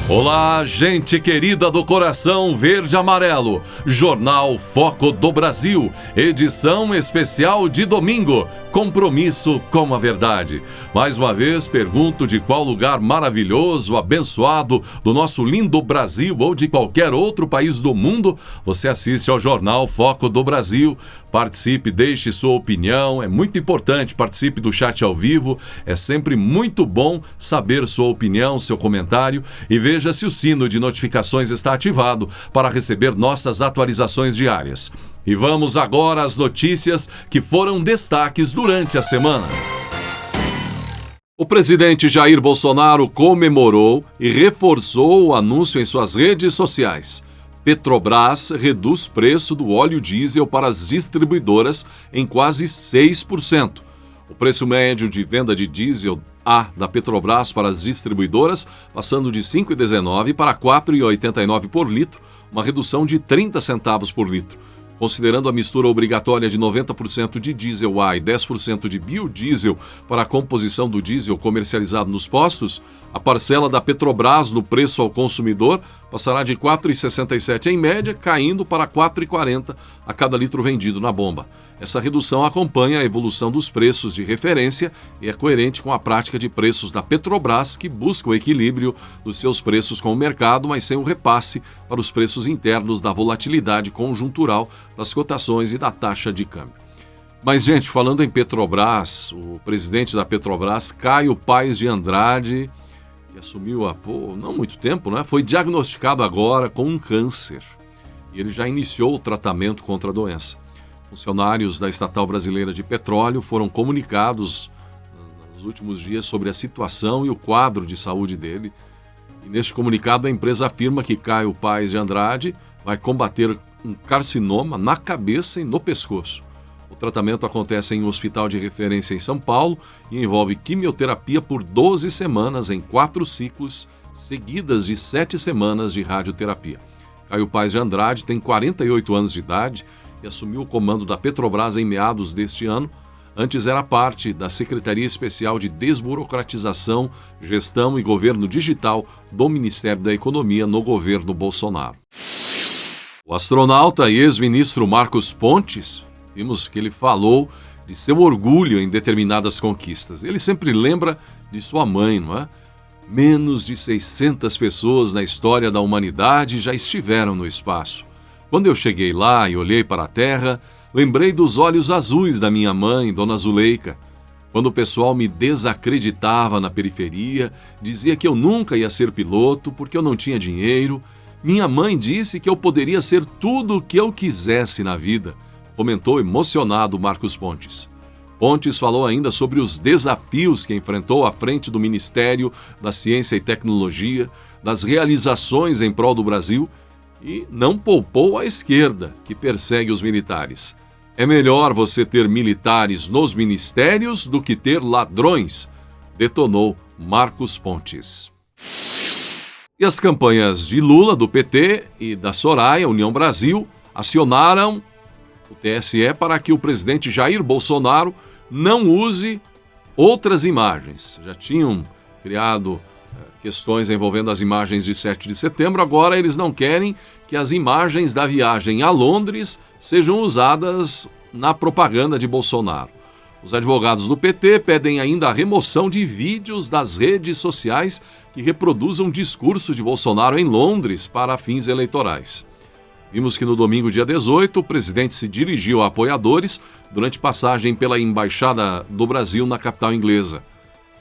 Olá, gente querida do coração verde e amarelo. Jornal Foco do Brasil, edição especial de domingo. Compromisso com a verdade. Mais uma vez, pergunto de qual lugar maravilhoso, abençoado do nosso lindo Brasil ou de qualquer outro país do mundo você assiste ao Jornal Foco do Brasil. Participe, deixe sua opinião, é muito importante, participe do chat ao vivo, é sempre muito bom saber sua opinião, seu comentário e veja se o sino de notificações está ativado para receber nossas atualizações diárias. E vamos agora às notícias que foram destaques durante a semana. O presidente Jair Bolsonaro comemorou e reforçou o anúncio em suas redes sociais. Petrobras reduz preço do óleo diesel para as distribuidoras em quase 6%. O preço médio de venda de diesel A da Petrobras para as distribuidoras passando de R$ 5,19 para R$ 4,89 por litro, uma redução de 30 centavos por litro. Considerando a mistura obrigatória de 90% de diesel A e 10% de biodiesel para a composição do diesel comercializado nos postos, a parcela da Petrobras no preço ao consumidor passará de R$ 4,67 em média, caindo para R$ 4,40 a cada litro vendido na bomba. Essa redução acompanha a evolução dos preços de referência e é coerente com a prática de preços da Petrobras, que busca o equilíbrio dos seus preços com o mercado, mas sem o repasse para os preços internos da volatilidade conjuntural das cotações e da taxa de câmbio. Mas, gente, falando em Petrobras, o presidente da Petrobras, Caio Paes de Andrade, que assumiu há não muito tempo, né, foi diagnosticado agora com um câncer. E ele já iniciou o tratamento contra a doença. Funcionários da Estatal Brasileira de Petróleo foram comunicados nos últimos dias sobre a situação e o quadro de saúde dele. E neste comunicado a empresa afirma que Caio Paes de Andrade vai combater um carcinoma na cabeça e no pescoço. O tratamento acontece em um hospital de referência em São Paulo e envolve quimioterapia por 12 semanas em 4 ciclos, seguidas de 7 semanas de radioterapia. Caio Paes de Andrade tem 48 anos de idade e assumiu o comando da Petrobras em meados deste ano. Antes era parte da Secretaria Especial de Desburocratização, Gestão e Governo Digital do Ministério da Economia no governo Bolsonaro. O astronauta e ex-ministro Marcos Pontes, vimos que ele falou de seu orgulho em determinadas conquistas. Ele sempre lembra de sua mãe, não é? Menos de 600 pessoas na história da humanidade já estiveram no espaço. Quando eu cheguei lá e olhei para a Terra, lembrei dos olhos azuis da minha mãe, Dona Zuleika. Quando o pessoal me desacreditava na periferia, dizia que eu nunca ia ser piloto porque eu não tinha dinheiro, minha mãe disse que eu poderia ser tudo o que eu quisesse na vida, comentou emocionado Marcos Pontes. Pontes falou ainda sobre os desafios que enfrentou à frente do Ministério da Ciência e Tecnologia, das realizações em prol do Brasil e não poupou a esquerda, que persegue os militares. É melhor você ter militares nos ministérios do que ter ladrões, detonou Marcos Pontes. E as campanhas de Lula, do PT e da Soraya, União Brasil, acionaram o TSE para que o presidente Jair Bolsonaro não use outras imagens. Já tinham criado questões envolvendo as imagens de 7 de setembro, agora eles não querem que as imagens da viagem a Londres sejam usadas na propaganda de Bolsonaro. Os advogados do PT pedem ainda a remoção de vídeos das redes sociais que reproduzam discurso de Bolsonaro em Londres para fins eleitorais. Vimos que no domingo, dia 18, o presidente se dirigiu a apoiadores durante passagem pela Embaixada do Brasil na capital inglesa.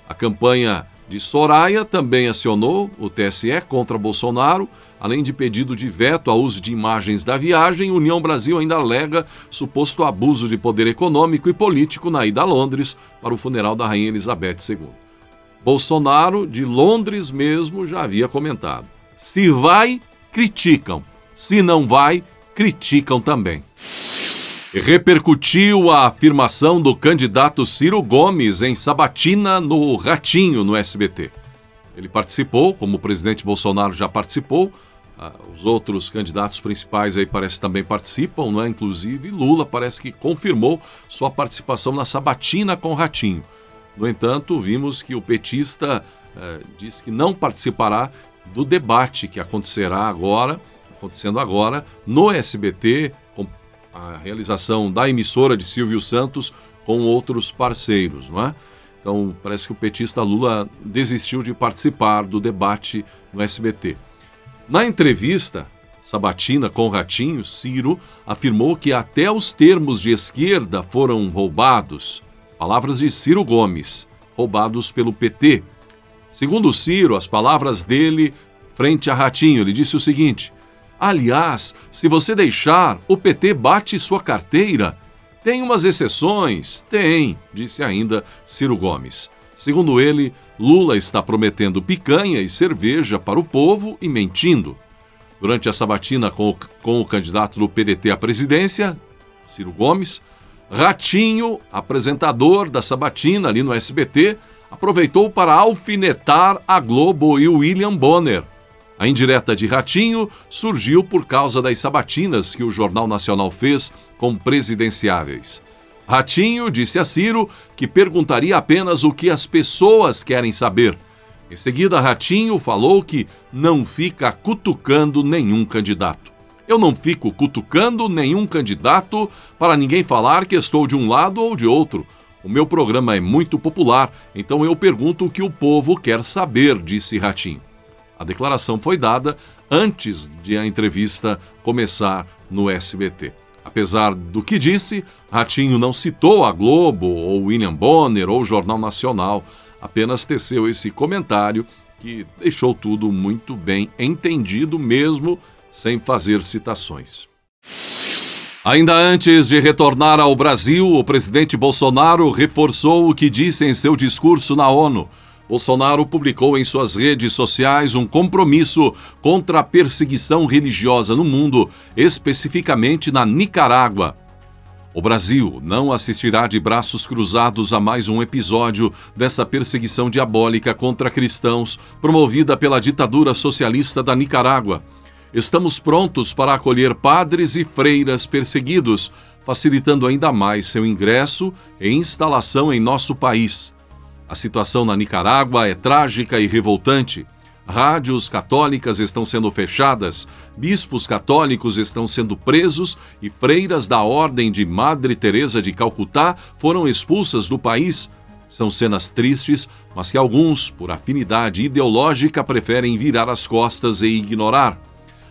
A campanha de Soraya também acionou o TSE contra Bolsonaro. Além de pedido de veto ao uso de imagens da viagem, União Brasil ainda alega suposto abuso de poder econômico e político na ida a Londres para o funeral da Rainha Elizabeth II. Bolsonaro, de Londres mesmo, já havia comentado: se vai, criticam. Se não vai, criticam também. Repercutiu a afirmação do candidato Ciro Gomes em sabatina no Ratinho, no SBT. Ele participou, como o presidente Bolsonaro já participou, os outros candidatos principais aí parece que também participam, não é? Inclusive Lula parece que confirmou sua participação na sabatina com o Ratinho. No entanto, vimos que o petista disse que não participará do debate que acontecendo agora no SBT, com a realização da emissora de Silvio Santos com outros parceiros, não é? Então, parece que o petista Lula desistiu de participar do debate no SBT. Na entrevista sabatina com Ratinho, Ciro afirmou que até os termos de esquerda foram roubados. Palavras de Ciro Gomes, roubados pelo PT. Segundo Ciro, as palavras dele frente a Ratinho, ele disse o seguinte: aliás, se você deixar, o PT bate sua carteira. Tem umas exceções? Tem, disse ainda Ciro Gomes. Segundo ele, Lula está prometendo picanha e cerveja para o povo e mentindo. Durante a sabatina com o candidato do PDT à presidência, Ciro Gomes, Ratinho, apresentador da sabatina ali no SBT, aproveitou para alfinetar a Globo e o William Bonner. A indireta de Ratinho surgiu por causa das sabatinas que o Jornal Nacional fez com presidenciáveis. Ratinho disse a Ciro que perguntaria apenas o que as pessoas querem saber. Em seguida, Ratinho falou que não fica cutucando nenhum candidato. Eu não fico cutucando nenhum candidato para ninguém falar que estou de um lado ou de outro. O meu programa é muito popular, então eu pergunto o que o povo quer saber, disse Ratinho. A declaração foi dada antes de a entrevista começar no SBT. Apesar do que disse, Ratinho não citou a Globo, ou William Bonner, ou o Jornal Nacional, apenas teceu esse comentário que deixou tudo muito bem entendido, mesmo sem fazer citações. Ainda antes de retornar ao Brasil, o presidente Bolsonaro reforçou o que disse em seu discurso na ONU. Bolsonaro publicou em suas redes sociais um compromisso contra a perseguição religiosa no mundo, especificamente na Nicarágua. O Brasil não assistirá de braços cruzados a mais um episódio dessa perseguição diabólica contra cristãos promovida pela ditadura socialista da Nicarágua. Estamos prontos para acolher padres e freiras perseguidos, facilitando ainda mais seu ingresso e instalação em nosso país. A situação na Nicarágua é trágica e revoltante. Rádios católicas estão sendo fechadas, bispos católicos estão sendo presos e freiras da Ordem de Madre Teresa de Calcutá foram expulsas do país. São cenas tristes, mas que alguns, por afinidade ideológica, preferem virar as costas e ignorar.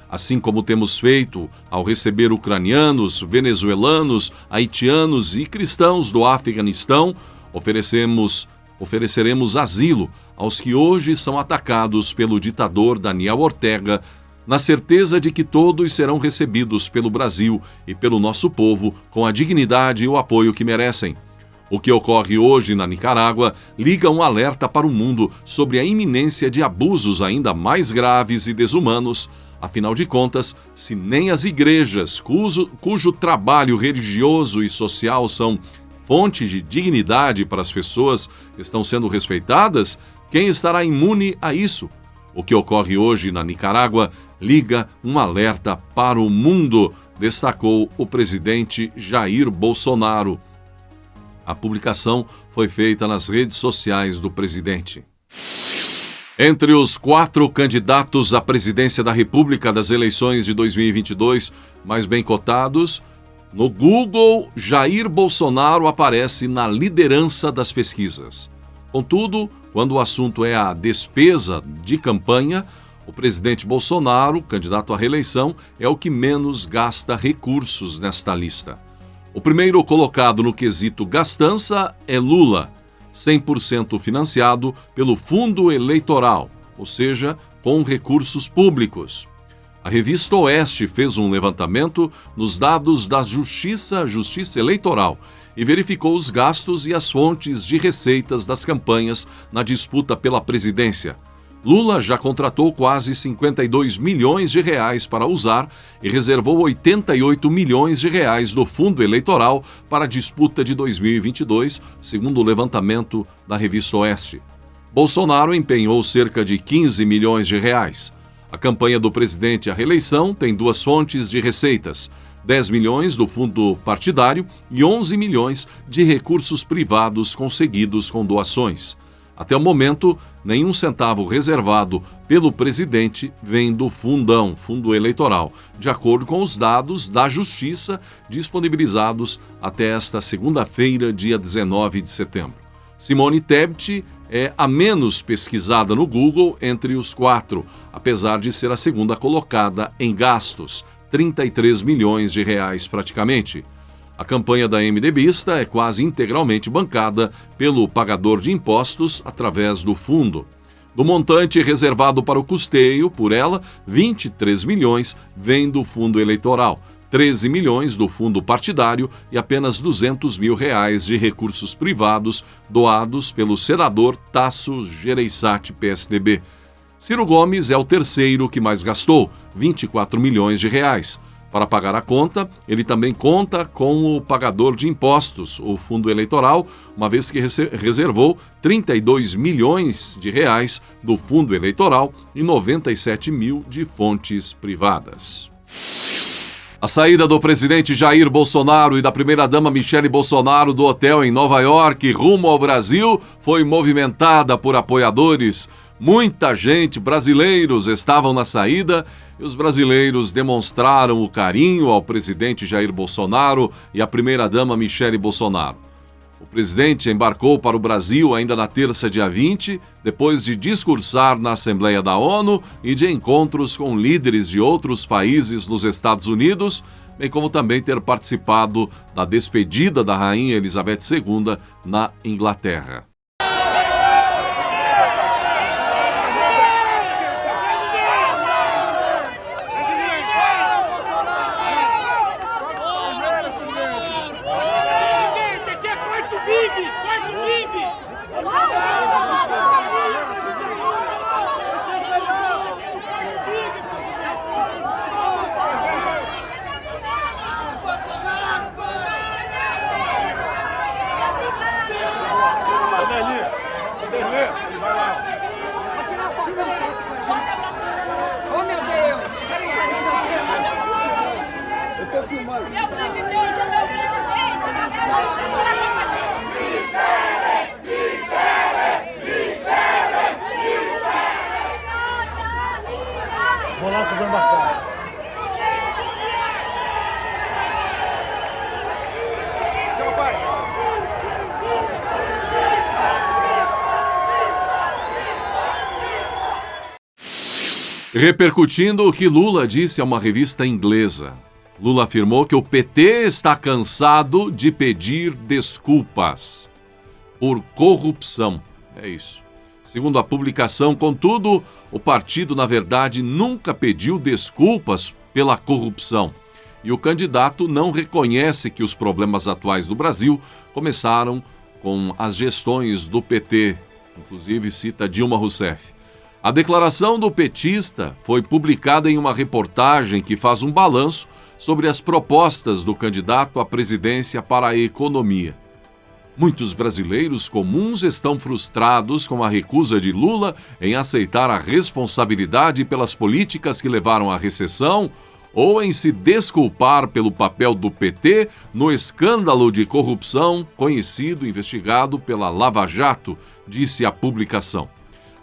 Assim como temos feito ao receber ucranianos, venezuelanos, haitianos e cristãos do Afeganistão, ofereceremos asilo aos que hoje são atacados pelo ditador Daniel Ortega, na certeza de que todos serão recebidos pelo Brasil e pelo nosso povo com a dignidade e o apoio que merecem. O que ocorre hoje na Nicarágua liga um alerta para o mundo sobre a iminência de abusos ainda mais graves e desumanos. Afinal de contas, se nem as igrejas, cujo trabalho religioso e social são fonte de dignidade para as pessoas, estão sendo respeitadas, quem estará imune a isso? O que ocorre hoje na Nicarágua liga um alerta para o mundo, destacou o presidente Jair Bolsonaro. A publicação foi feita nas redes sociais do presidente. Entre os 4 candidatos à presidência da República das eleições de 2022 mais bem cotados, no Google, Jair Bolsonaro aparece na liderança das pesquisas. Contudo, quando o assunto é a despesa de campanha, o presidente Bolsonaro, candidato à reeleição, é o que menos gasta recursos nesta lista. O primeiro colocado no quesito gastança é Lula, 100% financiado pelo Fundo Eleitoral, ou seja, com recursos públicos. A revista Oeste fez um levantamento nos dados da Justiça Eleitoral e verificou os gastos e as fontes de receitas das campanhas na disputa pela presidência. Lula já contratou quase 52 milhões de reais para usar e reservou 88 milhões de reais do fundo eleitoral para a disputa de 2022, segundo o levantamento da revista Oeste. Bolsonaro empenhou cerca de 15 milhões de reais. A campanha do presidente à reeleição tem 2 fontes de receitas: 10 milhões do fundo partidário e 11 milhões de recursos privados conseguidos com doações. Até o momento, nenhum centavo reservado pelo presidente vem do fundão, fundo eleitoral, de acordo com os dados da Justiça disponibilizados até esta segunda-feira, dia 19 de setembro. Simone Tebet é a menos pesquisada no Google entre os 4, apesar de ser a segunda colocada em gastos, 33 milhões de reais praticamente. A campanha da MDBista é quase integralmente bancada pelo pagador de impostos através do fundo. Do montante reservado para o custeio por ela, 23 milhões vem do fundo eleitoral, 13 milhões do fundo partidário e apenas 200 mil reais de recursos privados doados pelo senador Tasso Gereissati, PSDB. Ciro Gomes é o terceiro que mais gastou, 24 milhões de reais. Para pagar a conta, ele também conta com o pagador de impostos, o fundo eleitoral, uma vez que reservou 32 milhões de reais do fundo eleitoral e 97 mil de fontes privadas. A saída do presidente Jair Bolsonaro e da primeira-dama Michele Bolsonaro do hotel em Nova York rumo ao Brasil foi movimentada por apoiadores. Muita gente, brasileiros, estavam na saída e os brasileiros demonstraram o carinho ao presidente Jair Bolsonaro e à primeira-dama Michele Bolsonaro. O presidente embarcou para o Brasil ainda na terça, dia 20, depois de discursar na Assembleia da ONU e de encontros com líderes de outros países nos Estados Unidos, bem como também ter participado da despedida da Rainha Elizabeth II na Inglaterra. Vou lá fazer embaixada. Tchau, pai. Repercutindo o que Lula disse a uma revista inglesa. Lula afirmou que o PT está cansado de pedir desculpas por corrupção. É isso. Segundo a publicação, contudo, o partido, na verdade, nunca pediu desculpas pela corrupção. E o candidato não reconhece que os problemas atuais do Brasil começaram com as gestões do PT. Inclusive, cita Dilma Rousseff. A declaração do petista foi publicada em uma reportagem que faz um balanço sobre as propostas do candidato à presidência para a economia. Muitos brasileiros comuns estão frustrados com a recusa de Lula em aceitar a responsabilidade pelas políticas que levaram à recessão ou em se desculpar pelo papel do PT no escândalo de corrupção conhecido e investigado pela Lava Jato, disse a publicação.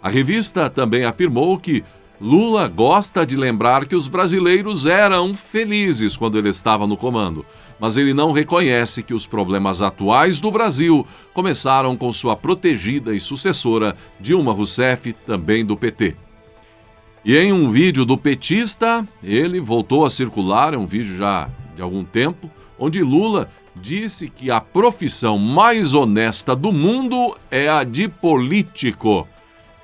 A revista também afirmou que Lula gosta de lembrar que os brasileiros eram felizes quando ele estava no comando, mas ele não reconhece que os problemas atuais do Brasil começaram com sua protegida e sucessora Dilma Rousseff, também do PT. E em um vídeo do petista, ele voltou a circular, é um vídeo já de algum tempo, onde Lula disse que a profissão mais honesta do mundo é a de político.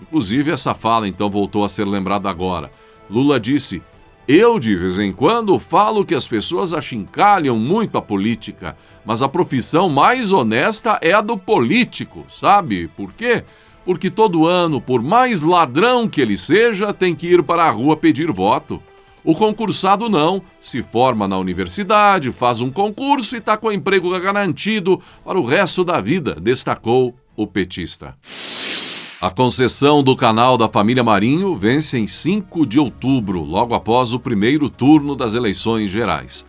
Inclusive, essa fala, então, voltou a ser lembrada agora. Lula disse: "Eu, de vez em quando, falo que as pessoas achincalham muito a política, mas a profissão mais honesta é a do político, sabe? Por quê? Porque todo ano, por mais ladrão que ele seja, tem que ir para a rua pedir voto. O concursado não, se forma na universidade, faz um concurso e está com o emprego garantido para o resto da vida", destacou o petista. A concessão do canal da família Marinho vence em 5 de outubro, logo após o primeiro turno das eleições gerais.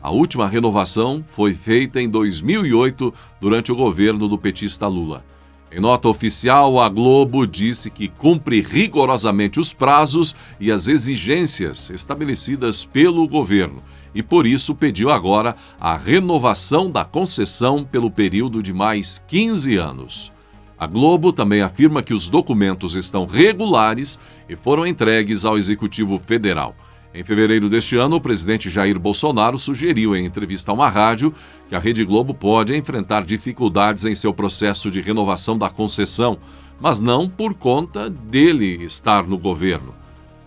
A última renovação foi feita em 2008, durante o governo do petista Lula. Em nota oficial, a Globo disse que cumpre rigorosamente os prazos e as exigências estabelecidas pelo governo e, por isso, pediu agora a renovação da concessão pelo período de mais 15 anos. A Globo também afirma que os documentos estão regulares e foram entregues ao Executivo Federal. Em fevereiro deste ano, o presidente Jair Bolsonaro sugeriu em entrevista a uma rádio que a Rede Globo pode enfrentar dificuldades em seu processo de renovação da concessão, mas não por conta dele estar no governo.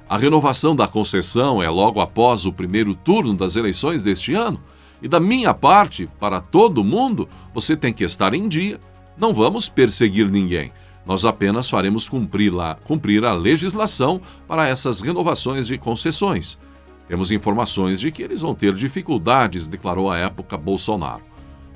A renovação da concessão é logo após o primeiro turno das eleições deste ano. E da minha parte, para todo mundo, você tem que estar em dia. Não vamos perseguir ninguém. Nós apenas faremos cumprir a legislação para essas renovações de concessões. Temos informações de que eles vão ter dificuldades, declarou à época Bolsonaro.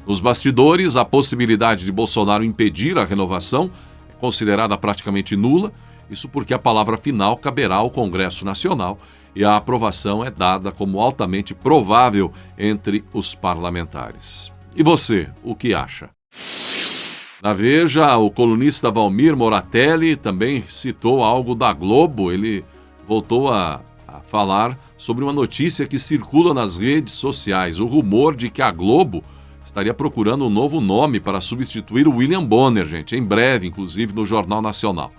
Nos bastidores, a possibilidade de Bolsonaro impedir a renovação é considerada praticamente nula, isso porque a palavra final caberá ao Congresso Nacional e a aprovação é dada como altamente provável entre os parlamentares. E você, o que acha? Na Veja, o colunista Valmir Moratelli também citou algo da Globo. Ele voltou a falar sobre uma notícia que circula nas redes sociais, o rumor de que a Globo estaria procurando um novo nome para substituir o William Bonner, gente, em breve, inclusive, no Jornal Nacional.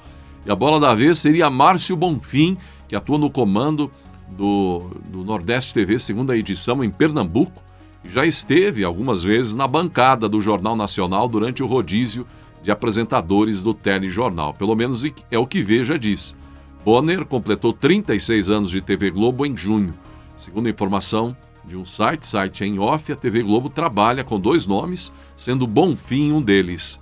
E a bola da vez seria Márcio Bonfim, que atua no comando do Nordeste TV, segunda edição, em Pernambuco, e já esteve algumas vezes na bancada do Jornal Nacional durante o rodízio de apresentadores do telejornal. Pelo menos é o que Veja diz. Bonner completou 36 anos de TV Globo em junho. Segundo a informação de um site em off, a TV Globo trabalha com 2 nomes, sendo Bonfim um deles.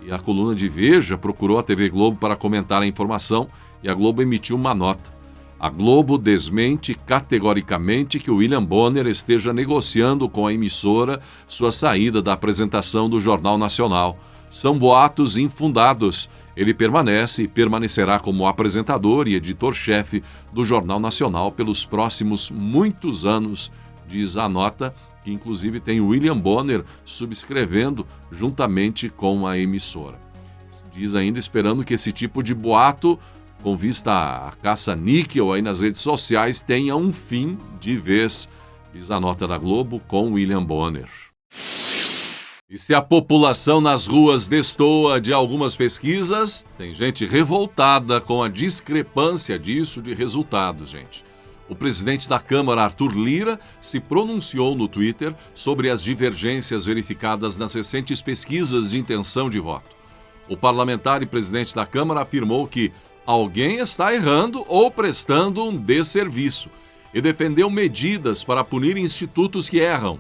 E a coluna de Veja procurou a TV Globo para comentar a informação e a Globo emitiu uma nota. A Globo desmente categoricamente que o William Bonner esteja negociando com a emissora sua saída da apresentação do Jornal Nacional. São boatos infundados. Ele permanece e permanecerá como apresentador e editor-chefe do Jornal Nacional pelos próximos muitos anos, diz a nota, que inclusive tem o William Bonner subscrevendo juntamente com a emissora. Diz ainda esperando que esse tipo de boato, com vista à caça-níquel aí nas redes sociais, tenha um fim de vez, diz a nota da Globo com William Bonner. E se a população nas ruas destoa de algumas pesquisas, tem gente revoltada com a discrepância disso de resultados, gente. O presidente da Câmara, Arthur Lira, se pronunciou no Twitter sobre as divergências verificadas nas recentes pesquisas de intenção de voto. O parlamentar e presidente da Câmara afirmou que alguém está errando ou prestando um desserviço e defendeu medidas para punir institutos que erram.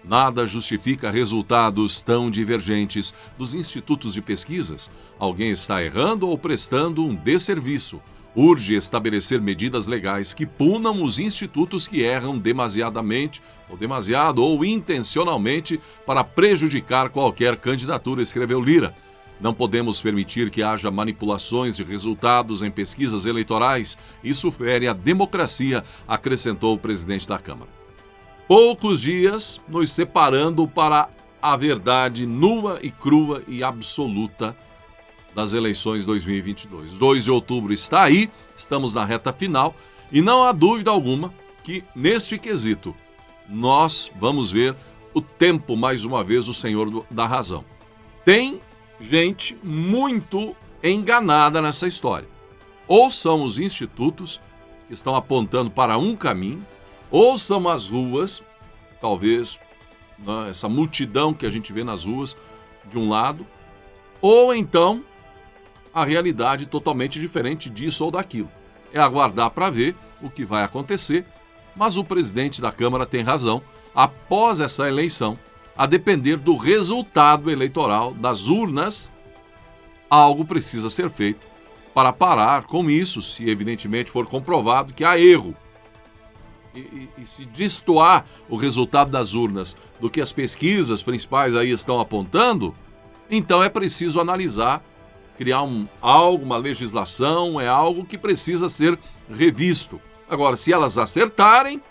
Nada justifica resultados tão divergentes dos institutos de pesquisas. Alguém está errando ou prestando um desserviço. Urge estabelecer medidas legais que punam os institutos que erram demasiadamente, ou demasiado ou intencionalmente, para prejudicar qualquer candidatura, escreveu Lira. Não podemos permitir que haja manipulações de resultados em pesquisas eleitorais. Isso fere a democracia, acrescentou o presidente da Câmara. Poucos dias nos separando para a verdade nua e crua e absoluta das eleições 2022. 2 de outubro está aí, estamos na reta final e não há dúvida alguma que, neste quesito, nós vamos ver o tempo, mais uma vez, o Senhor da razão. Tem gente muito enganada nessa história. Ou são os institutos que estão apontando para um caminho, ou são as ruas, talvez, né, essa multidão que a gente vê nas ruas, de um lado, ou então a realidade totalmente diferente disso ou daquilo. É aguardar para ver o que vai acontecer, mas o presidente da Câmara tem razão. Após essa eleição, a depender do resultado eleitoral das urnas, algo precisa ser feito para parar com isso, se evidentemente for comprovado que há erro. E se destoar o resultado das urnas do que as pesquisas principais aí estão apontando, então é preciso analisar, criar uma legislação, é algo que precisa ser revisto. Agora, se elas acertarem,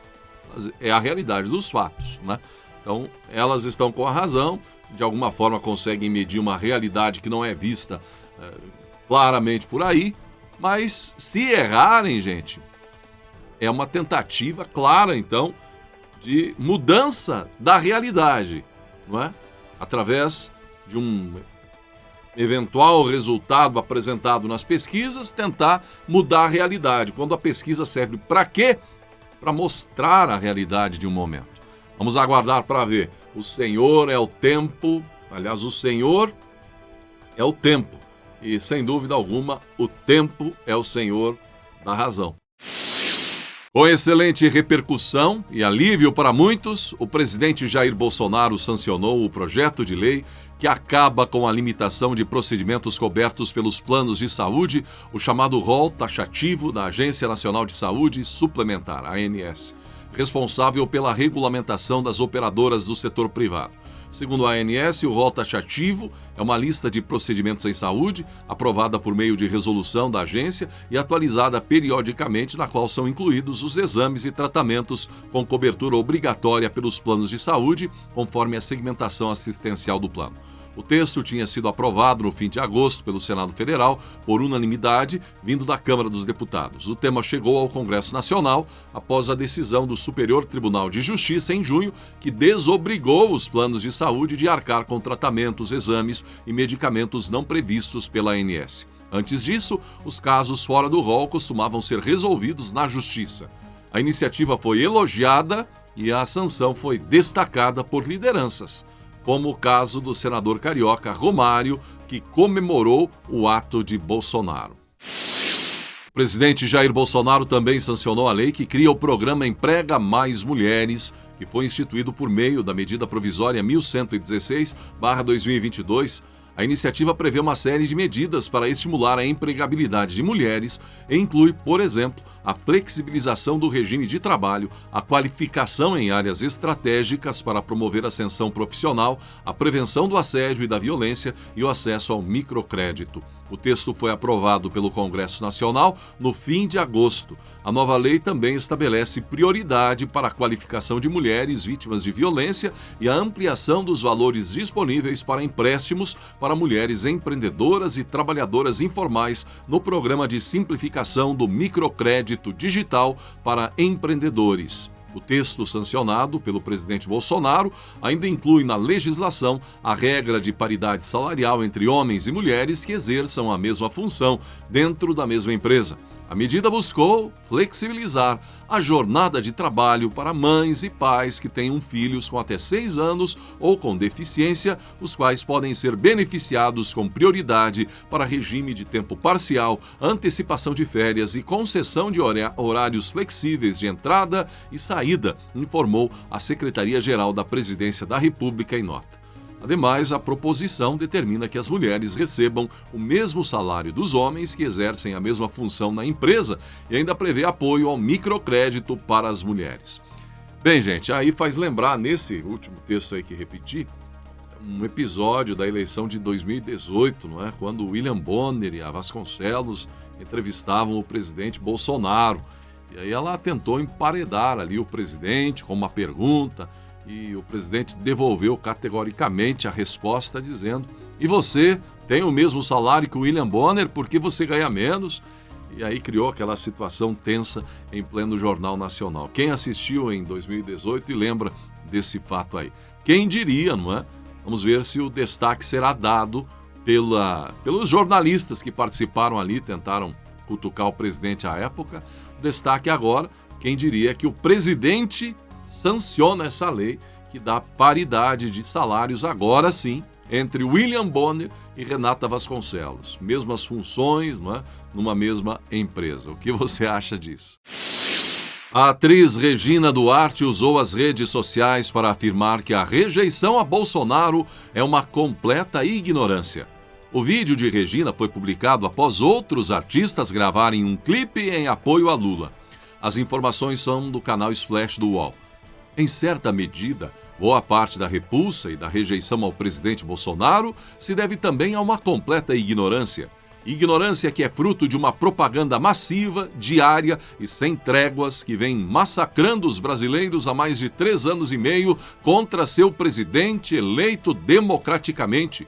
é a realidade dos fatos, né? Então, elas estão com a razão, de alguma forma conseguem medir uma realidade que não é vista claramente por aí, mas se errarem, gente, é uma tentativa clara, então, de mudança da realidade, não é? Através de um eventual resultado apresentado nas pesquisas, tentar mudar a realidade. Quando a pesquisa serve para quê? Para mostrar a realidade de um momento. Vamos aguardar para ver. O Senhor é o tempo, aliás, o Senhor é o tempo. E, sem dúvida alguma, o tempo é o Senhor da razão. Com excelente repercussão e alívio para muitos, o presidente Jair Bolsonaro sancionou o projeto de lei que acaba com a limitação de procedimentos cobertos pelos planos de saúde, o chamado rol taxativo da Agência Nacional de Saúde Suplementar, ANS, responsável pela regulamentação das operadoras do setor privado. Segundo a ANS, o rol taxativo é uma lista de procedimentos em saúde, aprovada por meio de resolução da agência e atualizada periodicamente, na qual são incluídos os exames e tratamentos com cobertura obrigatória pelos planos de saúde, conforme a segmentação assistencial do plano. O texto tinha sido aprovado no fim de agosto pelo Senado Federal por unanimidade, vindo da Câmara dos Deputados. O tema chegou ao Congresso Nacional após a decisão do Superior Tribunal de Justiça em junho, que desobrigou os planos de saúde de arcar com tratamentos, exames e medicamentos não previstos pela ANS. Antes disso, os casos fora do rol costumavam ser resolvidos na Justiça. A iniciativa foi elogiada e a sanção foi destacada por lideranças, como o caso do senador carioca Romário, que comemorou o ato de Bolsonaro. O presidente Jair Bolsonaro também sancionou a lei que cria o programa Emprega Mais Mulheres, que foi instituído por meio da medida provisória 1116/2022. A iniciativa prevê uma série de medidas para estimular a empregabilidade de mulheres e inclui, por exemplo, a flexibilização do regime de trabalho, a qualificação em áreas estratégicas para promover a ascensão profissional, a prevenção do assédio e da violência e o acesso ao microcrédito. O texto foi aprovado pelo Congresso Nacional no fim de agosto. A nova lei também estabelece prioridade para a qualificação de mulheres vítimas de violência e a ampliação dos valores disponíveis para empréstimos para mulheres empreendedoras e trabalhadoras informais no programa de simplificação do microcrédito digital para empreendedores. O texto sancionado pelo presidente Bolsonaro ainda inclui na legislação a regra de paridade salarial entre homens e mulheres que exerçam a mesma função dentro da mesma empresa. A medida buscou flexibilizar a jornada de trabalho para mães e pais que tenham filhos com até 6 anos ou com deficiência, os quais podem ser beneficiados com prioridade para regime de tempo parcial, antecipação de férias e concessão de horários flexíveis de entrada e saída, informou a Secretaria-Geral da Presidência da República em nota. Ademais, a proposição determina que as mulheres recebam o mesmo salário dos homens que exercem a mesma função na empresa e ainda prevê apoio ao microcrédito para as mulheres. Bem, gente, aí faz lembrar, nesse último texto aí que repeti, um episódio da eleição de 2018, não é? Quando William Bonner e a Vasconcelos entrevistavam o presidente Bolsonaro. E aí ela tentou emparedar ali o presidente com uma pergunta, e o presidente devolveu categoricamente a resposta dizendo: e você tem o mesmo salário que o William Bonner, por que você ganha menos? E aí criou aquela situação tensa em pleno Jornal Nacional. Quem assistiu em 2018 e lembra desse fato aí? Quem diria, não é? Vamos ver se o destaque será dado pelos jornalistas que participaram ali, tentaram cutucar o presidente à época. O destaque agora, quem diria que o presidente sanciona essa lei que dá paridade de salários agora sim entre William Bonner e Renata Vasconcelos. Mesmas funções, não é? Numa mesma empresa. O que você acha disso? A atriz Regina Duarte usou as redes sociais para afirmar que a rejeição a Bolsonaro é uma completa ignorância. O vídeo de Regina foi publicado após outros artistas gravarem um clipe em apoio a Lula. As informações são do canal Splash do UOL. Em certa medida, boa parte da repulsa e da rejeição ao presidente Bolsonaro se deve também a uma completa ignorância. Ignorância que é fruto de uma propaganda massiva, diária e sem tréguas que vem massacrando os brasileiros há mais de 3 anos e meio contra seu presidente eleito democraticamente.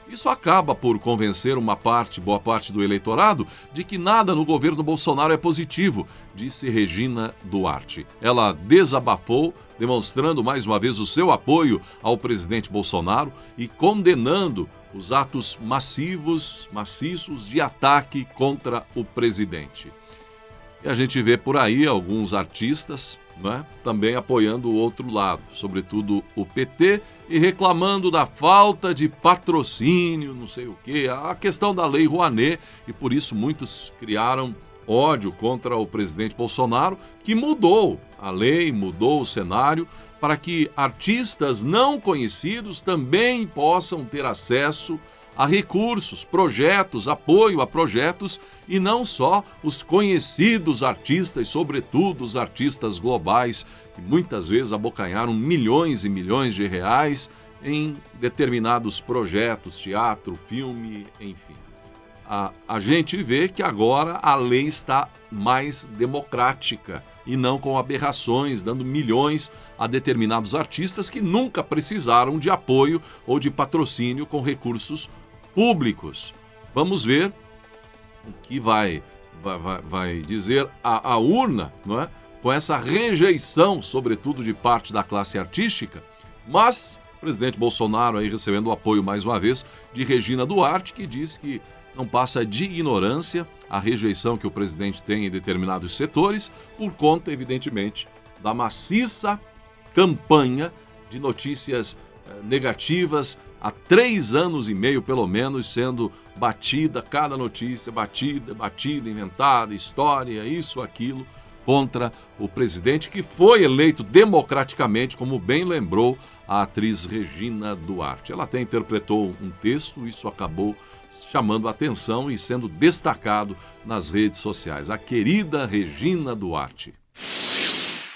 Isso acaba por convencer boa parte do eleitorado de que nada no governo Bolsonaro é positivo, disse Regina Duarte. Ela desabafou, demonstrando mais uma vez o seu apoio ao presidente Bolsonaro e condenando os atos maciços de ataque contra o presidente. E a gente vê por aí alguns artistas, né, também apoiando o outro lado, sobretudo o PT, e reclamando da falta de patrocínio, não sei o quê, a questão da Lei Rouanet, e por isso muitos criaram ódio contra o presidente Bolsonaro, que mudou a lei, mudou o cenário, para que artistas não conhecidos também possam ter acesso a recursos, projetos, apoio a projetos, e não só os conhecidos artistas, sobretudo os artistas globais, que muitas vezes abocanharam milhões e milhões de reais em determinados projetos, teatro, filme, enfim. A gente vê que agora a lei está mais democrática e não com aberrações, dando milhões a determinados artistas que nunca precisaram de apoio ou de patrocínio com recursos públicos. Vamos ver o que vai dizer a urna, não é? Com essa rejeição, sobretudo de parte da classe artística, mas o presidente Bolsonaro aí recebendo o apoio mais uma vez de Regina Duarte, que diz que não passa de ignorância a rejeição que o presidente tem em determinados setores, por conta, evidentemente, da maciça campanha de notícias negativas, há 3 anos e meio, pelo menos, sendo batida, cada notícia batida, inventada, história, isso, aquilo, contra o presidente que foi eleito democraticamente, como bem lembrou a atriz Regina Duarte. Ela até interpretou um texto, isso acabou chamando a atenção e sendo destacado nas redes sociais. A querida Regina Duarte.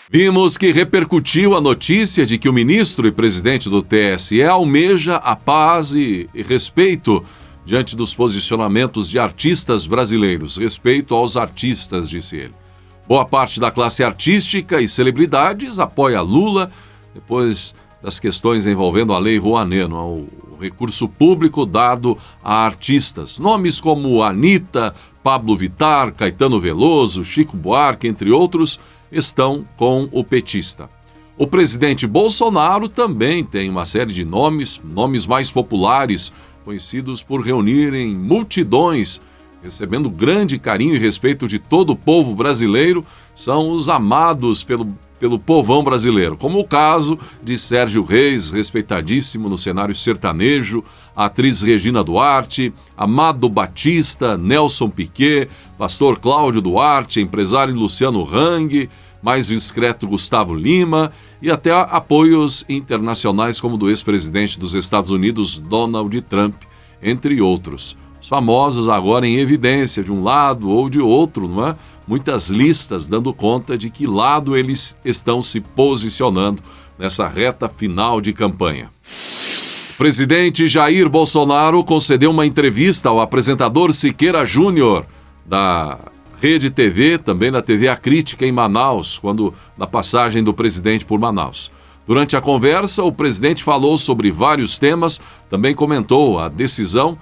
Vimos que repercutiu a notícia de que o ministro e presidente do TSE almeja a paz e respeito diante dos posicionamentos de artistas brasileiros. Respeito aos artistas, disse ele. Boa parte da classe artística e celebridades apoia Lula depois das questões envolvendo a Lei Rouanet, o recurso público dado a artistas. Nomes como Anitta, Pablo Vittar, Caetano Veloso, Chico Buarque, entre outros, estão com o petista. O presidente Bolsonaro também tem uma série de nomes mais populares, conhecidos por reunirem multidões, recebendo grande carinho e respeito de todo o povo brasileiro, são os amados pelo povão brasileiro, como o caso de Sérgio Reis, respeitadíssimo no cenário sertanejo, a atriz Regina Duarte, Amado Batista, Nelson Piquet, pastor Cláudio Duarte, empresário Luciano Hang, mais discreto Gustavo Lima e até apoios internacionais como do ex-presidente dos Estados Unidos, Donald Trump, entre outros. Os famosos agora em evidência de um lado ou de outro, não é? Muitas listas dando conta de que lado eles estão se posicionando nessa reta final de campanha. O presidente Jair Bolsonaro concedeu uma entrevista ao apresentador Siqueira Júnior, da Rede TV, também da TV A Crítica em Manaus, na passagem do presidente por Manaus. Durante a conversa, o presidente falou sobre vários temas, também comentou a decisão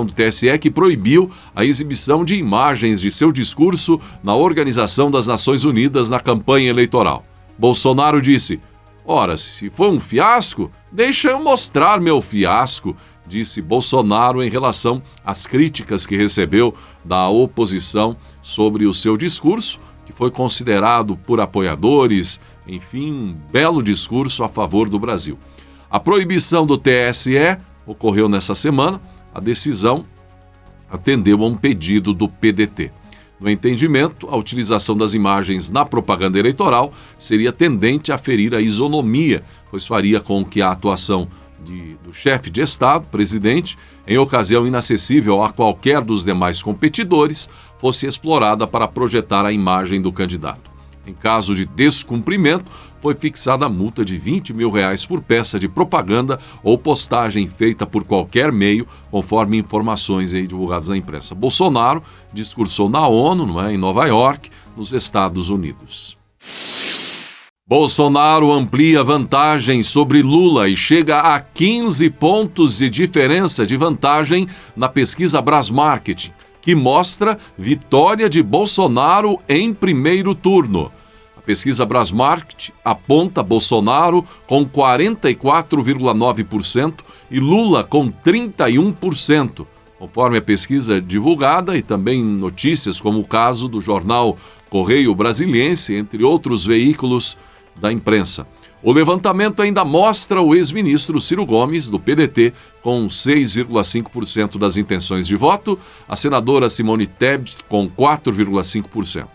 do TSE que proibiu a exibição de imagens de seu discurso na Organização das Nações Unidas na campanha eleitoral. Bolsonaro disse: "Ora, se foi um fiasco, deixa eu mostrar meu fiasco", disse Bolsonaro em relação às críticas que recebeu da oposição sobre o seu discurso, que foi considerado por apoiadores, enfim, um belo discurso a favor do Brasil. A proibição do TSE ocorreu nessa semana. A decisão atendeu a um pedido do PDT. No entendimento, a utilização das imagens na propaganda eleitoral seria tendente a ferir a isonomia, pois faria com que a atuação do chefe de Estado, presidente, em ocasião inacessível a qualquer dos demais competidores, fosse explorada para projetar a imagem do candidato. Em caso de descumprimento, foi fixada a multa de R$20 mil por peça de propaganda ou postagem feita por qualquer meio, conforme informações aí divulgadas na imprensa. Bolsonaro discursou na ONU, em Nova York, nos Estados Unidos. Bolsonaro amplia vantagem sobre Lula e chega a 15 pontos de diferença de vantagem na pesquisa Brasmarket, que mostra vitória de Bolsonaro em primeiro turno. A pesquisa Brasmarket aponta Bolsonaro com 44,9% e Lula com 31%, conforme a pesquisa divulgada e também notícias como o caso do jornal Correio Brasiliense, entre outros veículos da imprensa. O levantamento ainda mostra o ex-ministro Ciro Gomes, do PDT, com 6,5% das intenções de voto, a senadora Simone Tebet com 4,5%.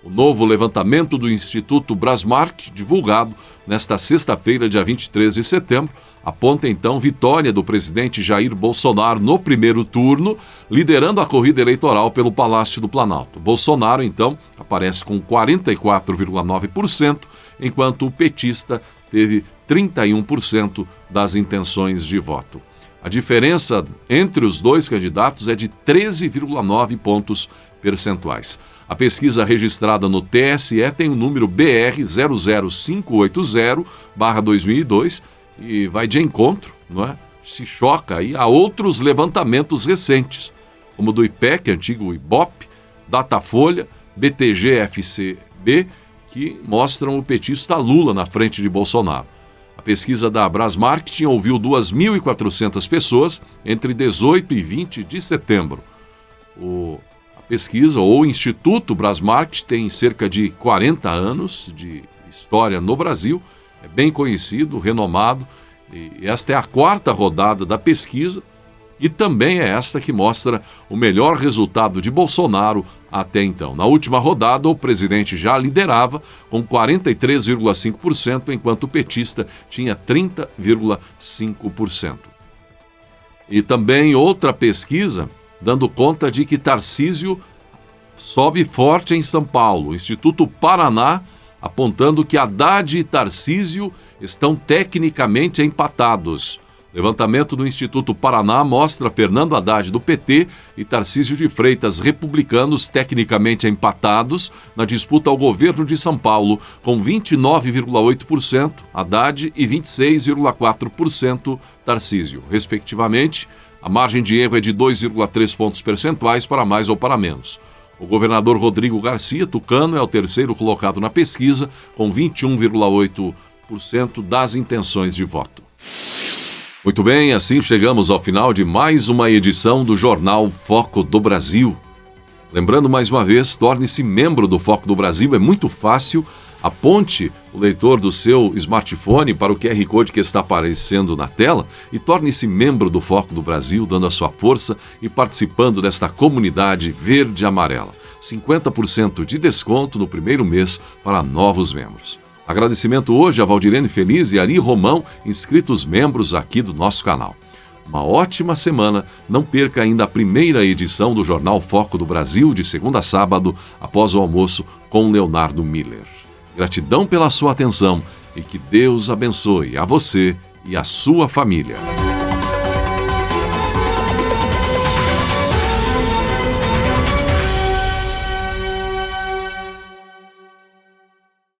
O novo levantamento do Instituto Brasmarket, divulgado nesta sexta-feira, dia 23 de setembro, aponta então vitória do presidente Jair Bolsonaro no primeiro turno, liderando a corrida eleitoral pelo Palácio do Planalto. Bolsonaro, então, aparece com 44,9%, enquanto o petista teve 31% das intenções de voto. A diferença entre os dois candidatos é de 13,9 pontos percentuais. A pesquisa registrada no TSE tem o número BR 00580/2002 e vai de encontro, se choca aí a outros levantamentos recentes, como do IPEC, antigo IBOP, Datafolha, BTG-FCB, que mostram o petista Lula na frente de Bolsonaro. A pesquisa da Brasmarket ouviu 2.400 pessoas entre 18 e 20 de setembro. A pesquisa, ou o Instituto Brasmarket, tem cerca de 40 anos de história no Brasil, é bem conhecido, renomado, e esta é a quarta rodada da pesquisa e também é esta que mostra o melhor resultado de Bolsonaro até então. Na última rodada, o presidente já liderava com 43,5%, enquanto o petista tinha 30,5%. E também outra pesquisa dando conta de que Tarcísio sobe forte em São Paulo. O Instituto Paraná apontando que Haddad e Tarcísio estão tecnicamente empatados. Levantamento do Instituto Paraná mostra Fernando Haddad do PT e Tarcísio de Freitas, republicanos, tecnicamente empatados na disputa ao governo de São Paulo, com 29,8% Haddad e 26,4% Tarcísio, respectivamente. A margem de erro é de 2,3 pontos percentuais para mais ou para menos. O governador Rodrigo Garcia, tucano, é o terceiro colocado na pesquisa, com 21,8% das intenções de voto. Muito bem, assim chegamos ao final de mais uma edição do Jornal Foco do Brasil. Lembrando mais uma vez, torne-se membro do Foco do Brasil, é muito fácil. Aponte o leitor do seu smartphone para o QR Code que está aparecendo na tela e torne-se membro do Foco do Brasil, dando a sua força e participando desta comunidade verde e amarela. 50% de desconto no primeiro mês para novos membros. Agradecimento hoje a Valdirene Feliz e Ari Romão, inscritos membros aqui do nosso canal. Uma ótima semana, não perca ainda a primeira edição do Jornal Foco do Brasil, de segunda a sábado, após o almoço, com Leonardo Miller. Gratidão pela sua atenção e que Deus abençoe a você e a sua família.